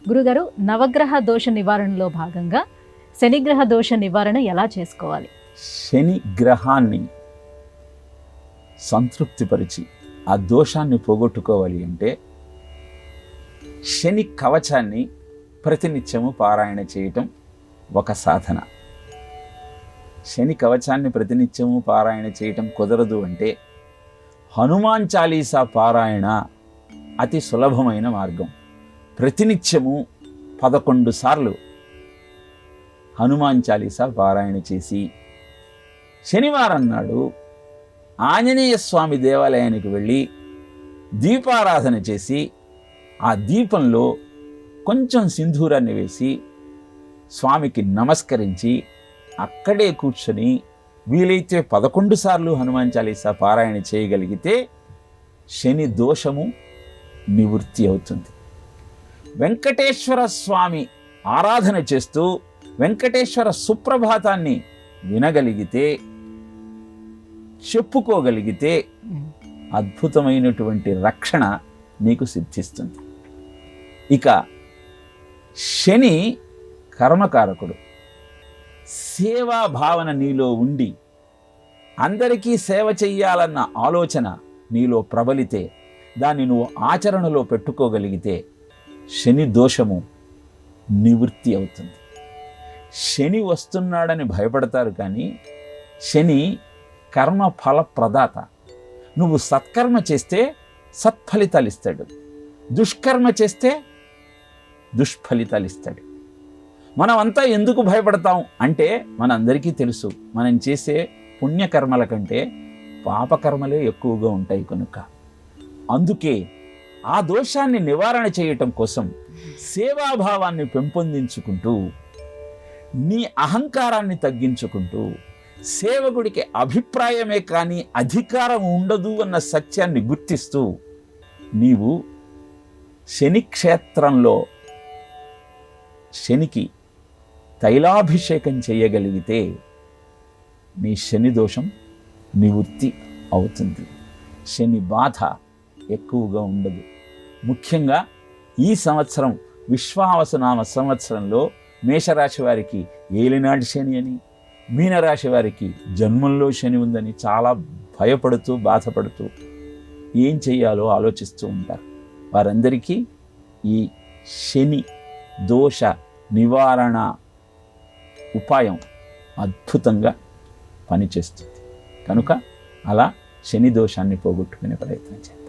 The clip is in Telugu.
గురుగారు, నవగ్రహ దోష నివారణలో భాగంగా శనిగ్రహ దోష నివారణ ఎలా చేసుకోవాలి? శని గ్రహాన్ని సంతృప్తిపరిచి ఆ దోషాన్ని పోగొట్టుకోవాలి అంటే శని కవచాన్ని ప్రతినిత్యము పారాయణ చేయటం ఒక సాధన. శని కవచాన్ని ప్రతినిత్యము పారాయణ చేయటం కుదరదు అంటే హనుమాన్ చాలీసా పారాయణ అతి సులభమైన మార్గం. ప్రతినిత్యము 11 సార్లు హనుమాన్ చాలీసా పారాయణ చేసి శనివారం నాడు ఆంజనేయ స్వామి దేవాలయానికి వెళ్ళి దీపారాధన చేసి ఆ దీపంలో కొంచెం సింధూరాన్ని వేసి స్వామికి నమస్కరించి అక్కడే కూర్చొని వీలైతే 11 సార్లు హనుమాన్ చాలీసా పారాయణ చేయగలిగితే శని దోషము నివృత్తి అవుతుంది. వెంకటేశ్వర స్వామి ఆరాధన చేస్తూ వెంకటేశ్వర సుప్రభాతాన్ని వినగలిగితే, చెప్పుకోగలిగితే అద్భుతమైనటువంటి రక్షణ నీకు సిద్ధిస్తుంది. ఇక శని కర్మకారకుడు. సేవా భావన నీలో ఉండి అందరికీ సేవ చెయ్యాలన్న ఆలోచన నీలో ప్రబలితే, దాన్ని నువ్వు ఆచరణలో పెట్టుకోగలిగితే శని దోషము నివృత్తి అవుతుంది. శని వస్తున్నాడని భయపడతారు, కానీ శని కర్మ ఫల ప్రదాత. నువ్వు సత్కర్మ చేస్తే సత్ఫలితాలు ఇస్తాడు, దుష్కర్మ చేస్తే దుష్ఫలితాలు ఇస్తాడు. మనమంతా ఎందుకు భయపడతాం అంటే మనందరికీ తెలుసు, మనం చేసే పుణ్యకర్మల కంటే పాపకర్మలే ఎక్కువగా ఉంటాయి కనుక. అందుకే ఆ దోషాన్ని నివారణ చేయటం కోసం సేవాభావాన్ని పెంపొందించుకుంటూ, నీ అహంకారాన్ని తగ్గించుకుంటూ, సేవకుడికి అభిప్రాయమే కానీ అధికారం ఉండదు అన్న సత్యాన్ని గుర్తిస్తూ నీవు శని క్షేత్రంలో శనికి తైలాభిషేకం చేయగలిగితే నీ శని దోషం నివృత్తి అవుతుంది. శని బాధ ఎక్కువగా ఉండదు. ముఖ్యంగా ఈ సంవత్సరం విశ్వావసునామ సంవత్సరంలో మేషరాశి వారికి ఏలినాటి శని అని, మీనరాశి వారికి జన్మంలో శని ఉందని చాలా భయపడుతూ బాధపడుతూ ఏం చెయ్యాలో ఆలోచిస్తూ ఉంటారు. వారందరికీ ఈ శని దోష నివారణ ఉపాయం అద్భుతంగా పనిచేస్తుంది కనుక అలా శని దోషాన్ని పోగొట్టుకునే ప్రయత్నం చేయాలి.